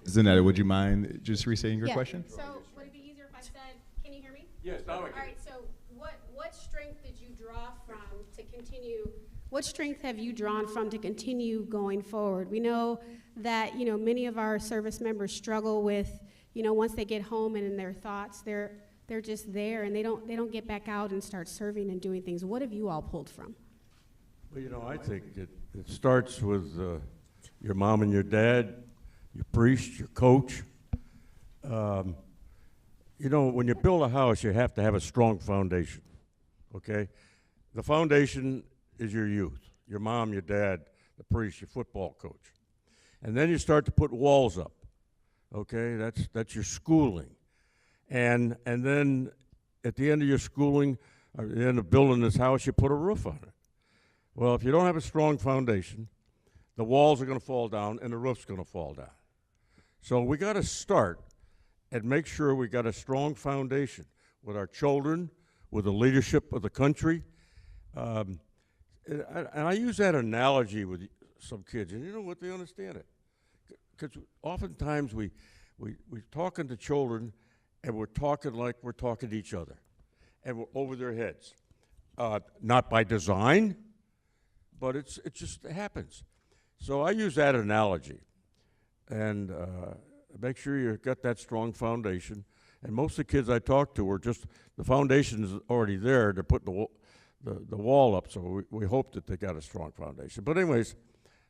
Zanetta, would you mind just re-saying your question? So would it be easier if I said, can you hear me? Yes, now I can. All right, so what strength did you draw from to continue? What strength have you drawn from to continue going forward? We know that, many of our service members struggle with you know, once they get home and in their thoughts, they're just there, and they don't get back out and start serving and doing things. What have you all pulled from? Well, you know, I think it starts with your mom and your dad, your priest, your coach. You know, when you build a house, you have to have a strong foundation, okay? The foundation is your youth, your mom, your dad, the priest, your football coach. And then you start to put walls up, okay? That's your schooling. And then at the end of your schooling, or at the end of building this house, you put a roof on it. Well, if you don't have a strong foundation, the walls are going to fall down and the roof's going to fall down. So we got to start and make sure we got a strong foundation with our children, with the leadership of the country. And I use that analogy with some kids, and you know what, they understand it. Because oftentimes we're talking to children, and we're talking like we're talking to each other, and we're over their heads. Not by design, but it just happens. So I use that analogy, and make sure you've got that strong foundation. And most of the kids I talk to are just, the foundation is already there. They're putting the wall up, so we hope that they got a strong foundation. But anyways,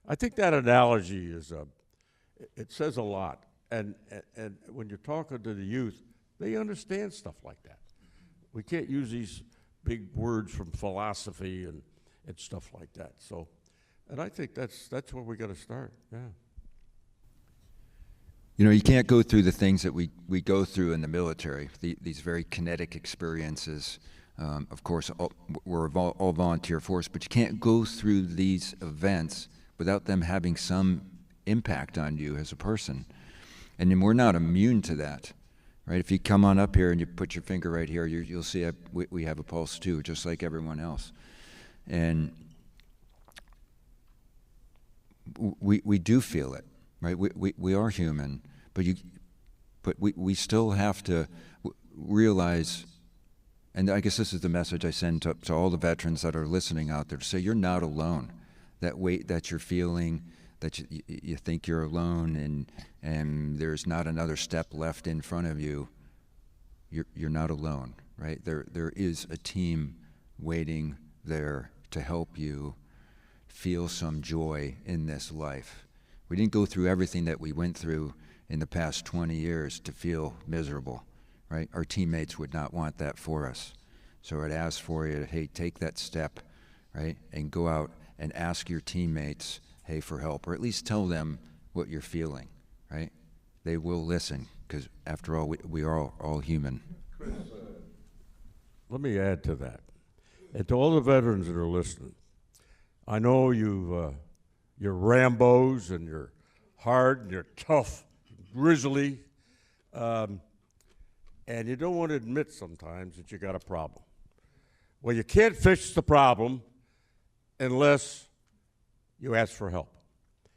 I think that analogy is, it says a lot. And when you're talking to the youth, they understand stuff like that. We can't use these big words from philosophy and stuff like that. So, and I think that's where we got to start, yeah. You know, you can't go through the things that we go through in the military, these very kinetic experiences. Of course, we're all volunteer force, but you can't go through these events without them having some impact on you as a person. And then we're not immune to that, right? If you come on up here and you put your finger right here, you'll see we have a pulse too, just like everyone else. And we do feel it, right? We are human, but we still have to realize, and I guess this is the message I send to all the veterans that are listening out there, to say you're not alone. That weight that you're feeling, that you think you're alone, and there's not another step left in front of you, you're not alone, right? There is a team waiting there to help you feel some joy in this life. We didn't go through everything that we went through in the past 20 years to feel miserable, right? Our teammates would not want that for us. So I'd ask for you, hey, take that step, right? And go out and ask your teammates, hey, for help, or at least tell them what you're feeling, right? They will listen, because after all, we are all human. Chris, let me add to that. And to all the veterans that are listening, I know you're Rambos, and you're hard, and you're tough, grizzly, and you don't want to admit sometimes that you got a problem. Well, you can't fix the problem unless you ask for help.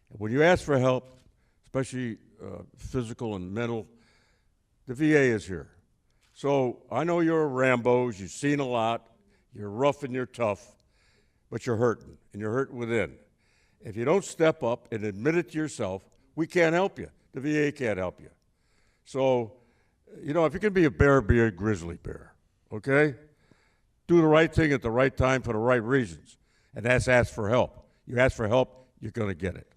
And when you ask for help, especially physical and mental, the VA is here. So I know you're Rambos, you've seen a lot, you're rough and you're tough, but you're hurting, and you're hurting within. If you don't step up and admit it to yourself, we can't help you. The VA can't help you. So, you know, if you can be a bear, be a grizzly bear, okay? Do the right thing at the right time for the right reasons, and that's ask for help. You ask for help, you're going to get it.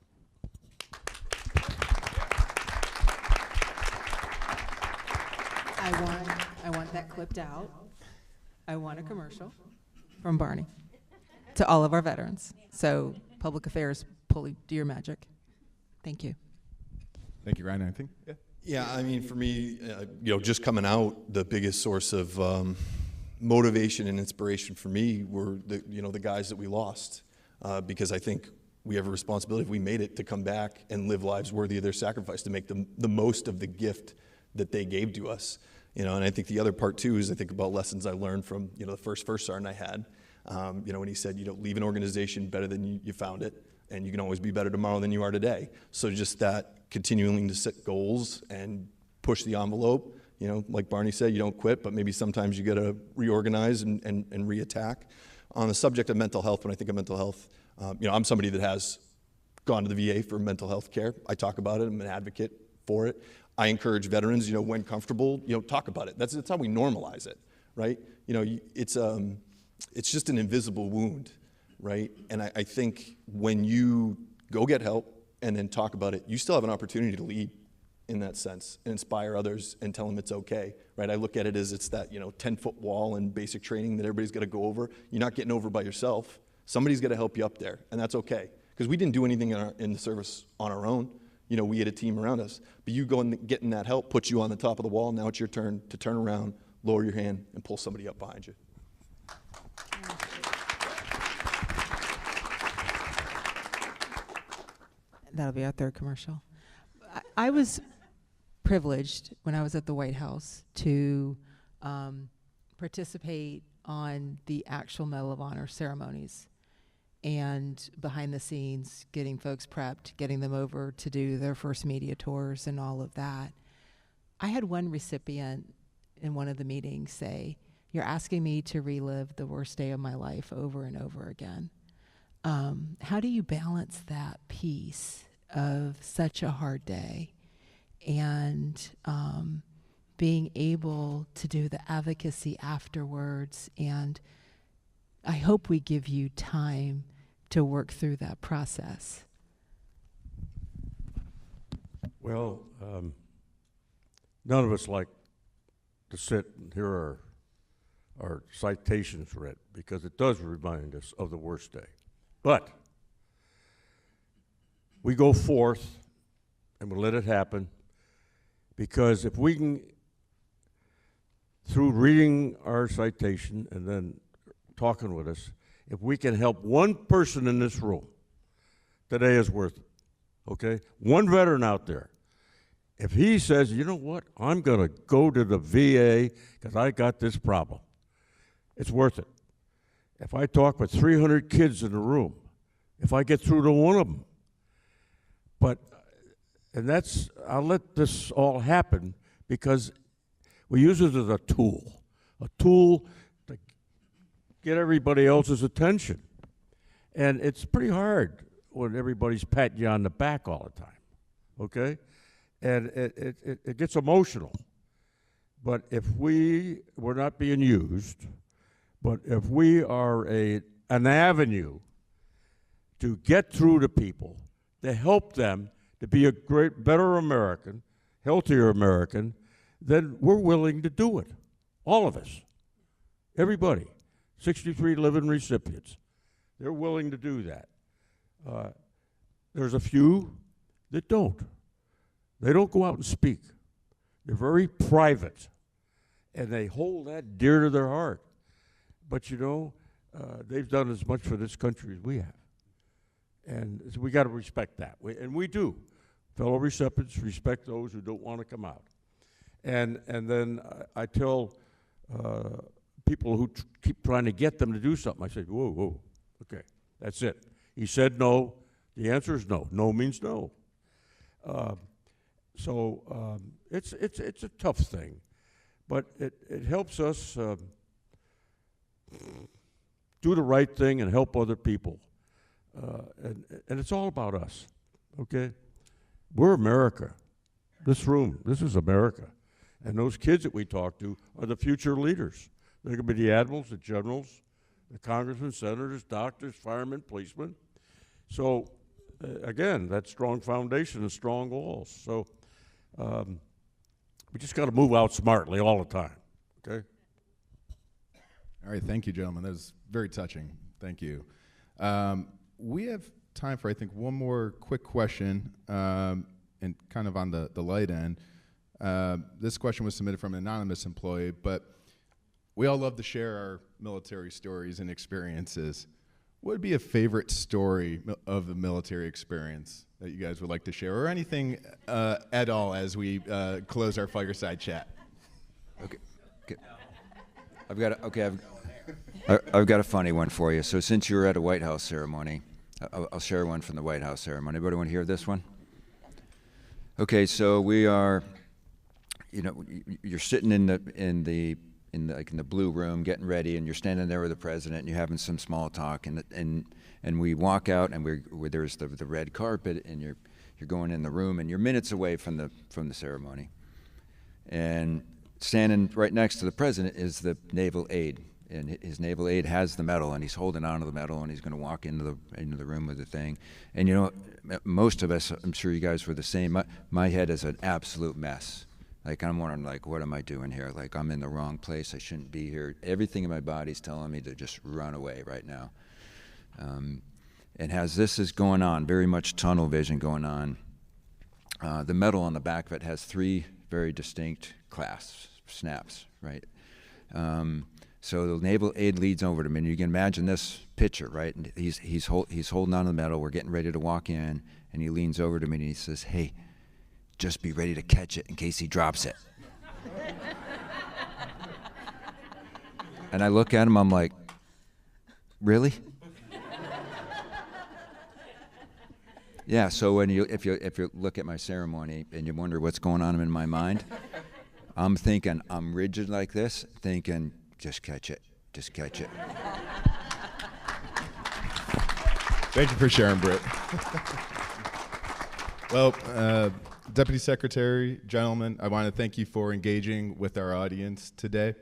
I want that clipped out. I want a commercial from Barney to all of our veterans. So, Public Affairs, do your magic. Thank you. Thank you, Ryan. Anything? Yeah. Yeah, I mean, for me, you know, just coming out, the biggest source of motivation and inspiration for me were the guys that we lost, because I think we have a responsibility, if we made it, to come back and live lives worthy of their sacrifice, to make the most of the gift that they gave to us. You know, and I think the other part too is I think about lessons I learned from the first sergeant I had. When he said, leave an organization better than you found it, and you can always be better tomorrow than you are today. So just that continuing to set goals and push the envelope. Like Barney said, you don't quit, but maybe sometimes you got to reorganize and reattack. On the subject of mental health, when I think of mental health, I'm somebody that has gone to the VA for mental health care. I talk about it. I'm an advocate for it. I encourage veterans, when comfortable, talk about it. That's how we normalize it, right? It's just an invisible wound, right? And I think when you go get help and then talk about it, you still have an opportunity to lead in that sense and inspire others and tell them it's okay, right? I look at it as it's that 10-foot wall in basic training that everybody's got to go over. You're not getting over by yourself. Somebody's got to help you up there, and that's okay, because we didn't do anything in the service on our own. We had a team around us, but you go and getting that help puts you on the top of the wall. Now it's your turn to turn around, lower your hand, and pull somebody up behind you. That'll be our third commercial. I was privileged when I was at the White House to participate on the actual Medal of Honor ceremonies and behind the scenes, getting folks prepped, getting them over to do their first media tours and all of that. I had one recipient in one of the meetings say, "You're asking me to relive the worst day of my life over and over again." How do you balance that piece of such a hard day and being able to do the advocacy afterwards? And I hope we give you time to work through that process. Well, none of us like to sit and hear our citations read, because it does remind us of the worst day. But we go forth and we let it happen, because if we can, through reading our citation and then talking with us, if we can help one person in this room, today is worth it, okay? One veteran out there, if he says, you know what, I'm going to go to the VA because I got this problem, it's worth it. If I talk with 300 kids in the room, if I get through to one of them, I'll let this all happen because we use it as a tool to get everybody else's attention. And it's pretty hard when everybody's patting you on the back all the time, okay? And it gets emotional. But if we're not being used, but if we are an avenue to get through to people, to help them to be a better American, healthier American, then we're willing to do it. All of us. Everybody. 63 living recipients. They're willing to do that. There's a few that don't. They don't go out and speak. They're very private. And they hold that dear to their heart. But they've done as much for this country as we have. And so we got to respect that. And we do. Fellow recipients respect those who don't want to come out. And then I tell people who keep trying to get them to do something, I say, whoa, okay, that's it. He said no. The answer is no. No means no. So it's a tough thing. But it helps us do the right thing and help other people. And it's all about us, okay? We're America. This is America. And those kids that we talk to are the future leaders. They're going to be the admirals, the generals, the congressmen, senators, doctors, firemen, policemen. So, again, that strong foundation and strong walls. So we just got to move out smartly all the time, okay? All right, thank you, gentlemen. That was very touching. Thank you. We have time for, I think, one more quick question, and kind of on the light end. This question was submitted from an anonymous employee, but we all love to share our military stories and experiences. What would be a favorite story of the military experience that you guys would like to share, or anything at all as we close our fireside chat? Okay. I've got a funny one for you. So since you were at a White House ceremony, I'll share one from the White House ceremony. Anybody want to hear this one? Okay, so we are, you're sitting in the blue room getting ready, and you're standing there with the president, and you're having some small talk, and we walk out, and there's the red carpet, and you're going in the room, and you're minutes away from the ceremony. And standing right next to the president is the naval aide, and his naval aide has the medal, and he's holding on to the medal, and he's going to walk into the room with the thing. And you know, most of us, I'm sure you guys were the same. My head is an absolute mess. Like, I'm wondering, like, what am I doing here? Like, I'm in the wrong place. I shouldn't be here. Everything in my body's telling me to just run away right now. And as this is going on, very much tunnel vision going on, the medal on the back of it has 3 very distinct clasps, snaps, right? So the naval aide leads over to him, and you can imagine this picture, right? And he's holding on to the medal. We're getting ready to walk in, and he leans over to me and he says, "Hey, just be ready to catch it in case he drops it." And I look at him, I'm like, really? Yeah, so if you look at my ceremony and you wonder what's going on in my mind, I'm thinking, I'm rigid like this, thinking, just catch it, just catch it. Thank you for sharing, Britt. Well, Deputy Secretary, gentlemen, I want to thank you for engaging with our audience today.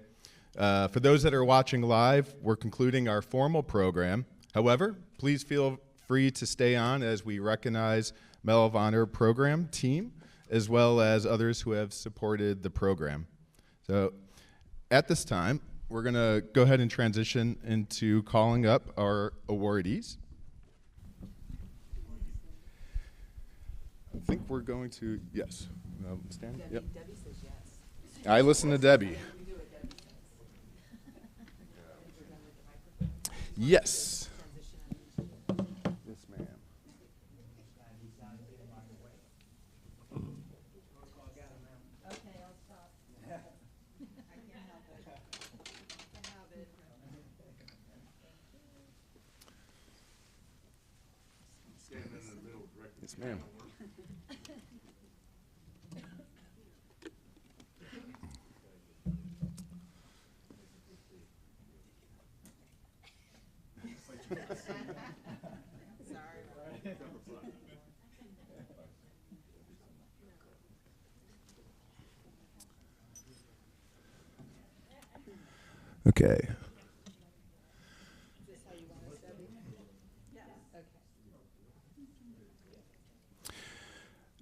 For those that are watching live, we're concluding our formal program. However, please feel free to stay on as we recognize Medal of Honor program team, as well as others who have supported the program. So at this time, we're going to go ahead and transition into calling up our awardees. I think we're going to, yes. Stand? Yep. Debbie says yes. I listen to Debbie. Yes. Yes, ma'am. Okay, I'll stop. I can't help it. I can't help it. Yes, ma'am. Okay.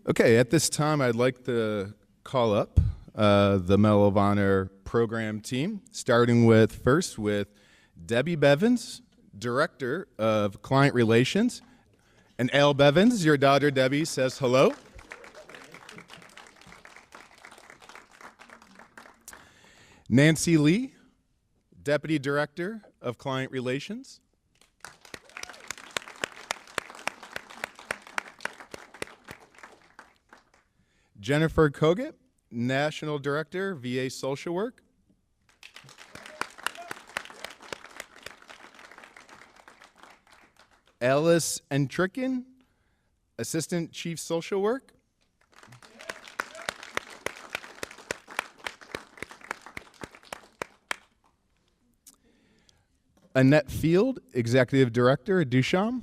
Okay, at this time, I'd like to call up the Medal of Honor program team, starting with Debbie Bevins, Director of Client Relations. And Al Bevins, your daughter Debbie, says hello. Nancy Lee, Deputy Director of Client Relations. Jennifer Kogut, National Director, VA Social Work. Alice Entricken, Assistant Chief Social Work. Annette Field, Executive Director at Duchamp.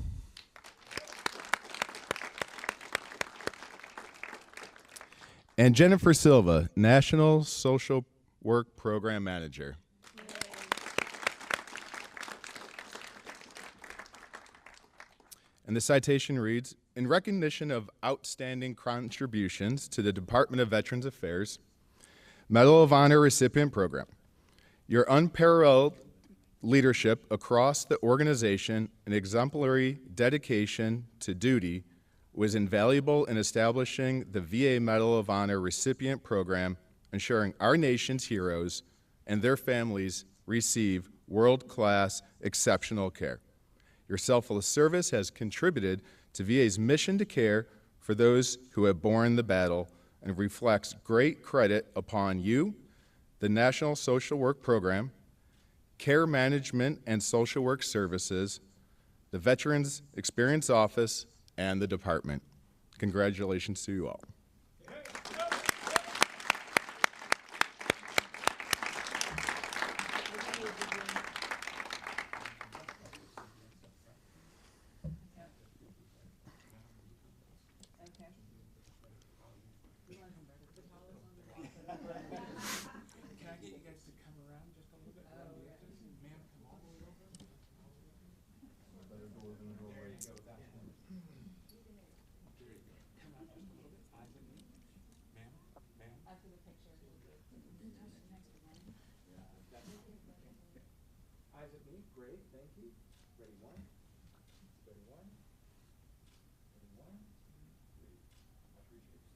And Jennifer Silva, National Social Work Program Manager. And the citation reads, in recognition of outstanding contributions to the Department of Veterans Affairs, Medal of Honor Recipient Program, your unparalleled leadership across the organization and exemplary dedication to duty was invaluable in establishing the VA Medal of Honor Recipient Program, ensuring our nation's heroes and their families receive world-class, exceptional care. Your selfless service has contributed to VA's mission to care for those who have borne the battle and reflects great credit upon you, the National Social Work Program, Care Management and Social Work Services, the Veterans Experience Office, and the department. Congratulations to you all. Okay. Great, thank you. Ready, one. Ready, one. Ready, one. Three. I appreciate it.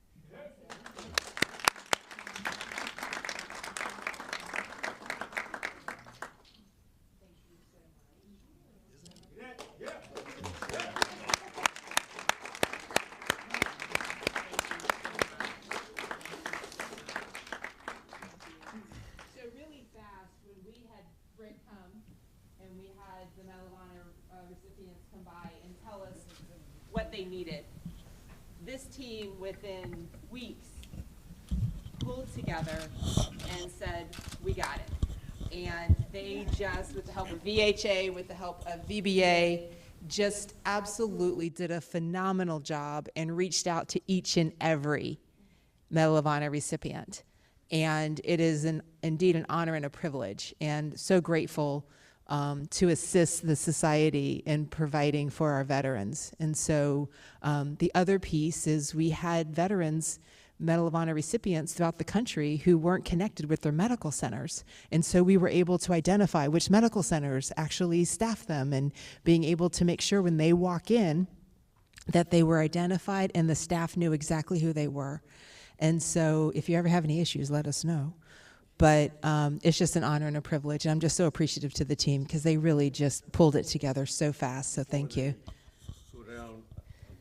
So really fast, when we had Britt come and we had the Medal of Honor recipients come by and tell us what they needed, this team within weeks pulled together and said, we got it. And they just, with the help of VHA, with the help of VBA, just absolutely did a phenomenal job and reached out to each and every Medal of Honor recipient. And it is indeed an honor and a privilege, and so grateful to assist the society in providing for our veterans. And so the other piece is we had veterans, Medal of Honor recipients throughout the country who weren't connected with their medical centers. And so we were able to identify which medical centers actually staff them, and being able to make sure when they walk in that they were identified and the staff knew exactly who they were. And so if you ever have any issues, let us know. But it's just an honor and a privilege. And I'm just so appreciative to the team because they really just pulled it together so fast. So thank you. Go down on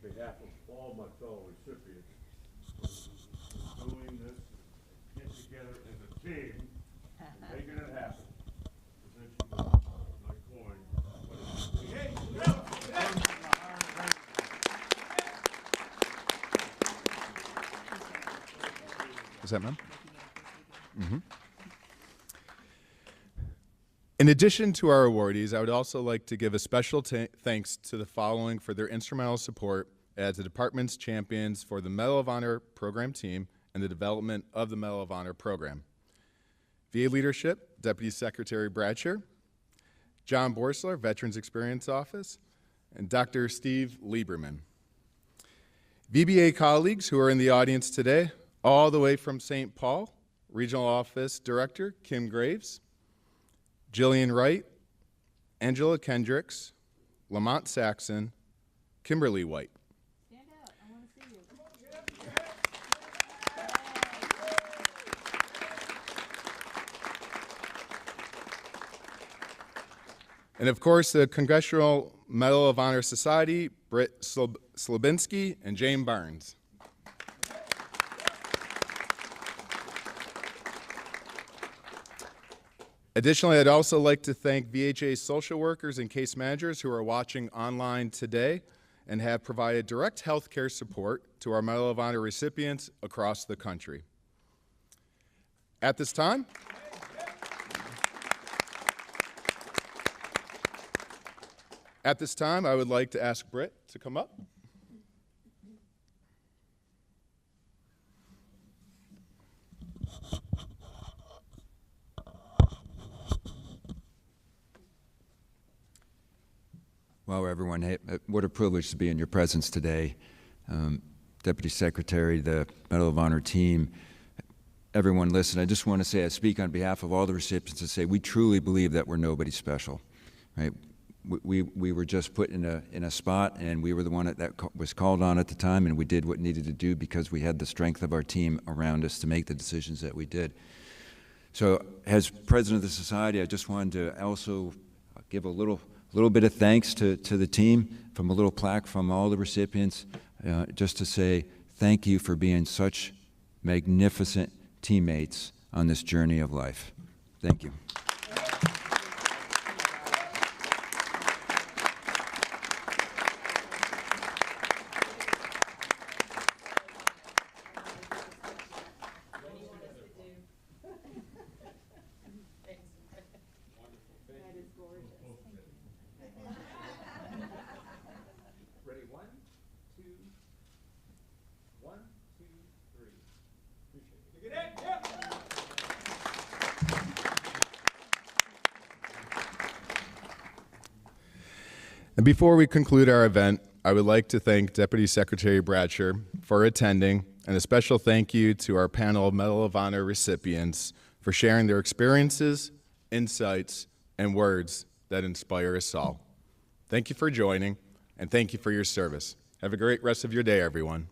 behalf of all my fellow recipients for doing this, get together as a team, and making it happen. Present you my coin. Is that ma'am? In addition to our awardees, I would also like to give a special thanks to the following for their instrumental support as the department's champions for the Medal of Honor program team and the development of the Medal of Honor program. VA Leadership, Deputy Secretary Bradsher, John Borsler, Veterans Experience Office, and Dr. Steve Lieberman. VBA colleagues who are in the audience today, all the way from St. Paul, Regional Office Director Kim Graves, Jillian Wright, Angela Kendricks, Lamont Saxon, Kimberly White. Stand up, I want to see you. And of course, the Congressional Medal of Honor Society, Britt Slabinski and Jane Barnes. Additionally, I'd also like to thank VHA social workers and case managers who are watching online today and have provided direct health care support to our Medal of Honor recipients across the country. At this time, I would like to ask Britt to come up. Well, everyone, hey, what a privilege to be in your presence today. Deputy Secretary, the Medal of Honor team, everyone listen, I just want to say, I speak on behalf of all the recipients to say we truly believe that we're nobody special, right? We were just put in a spot, and we were the one that was called on at the time, and we did what needed to do because we had the strength of our team around us to make the decisions that we did. So as president of the society, I just wanted to also give a little bit of thanks to the team, from a little plaque from all the recipients, just to say thank you for being such magnificent teammates on this journey of life. Thank you. And before we conclude our event, I would like to thank Deputy Secretary Bradsher for attending, and a special thank you to our panel of Medal of Honor recipients for sharing their experiences, insights, and words that inspire us all. Thank you for joining, and thank you for your service. Have a great rest of your day, everyone.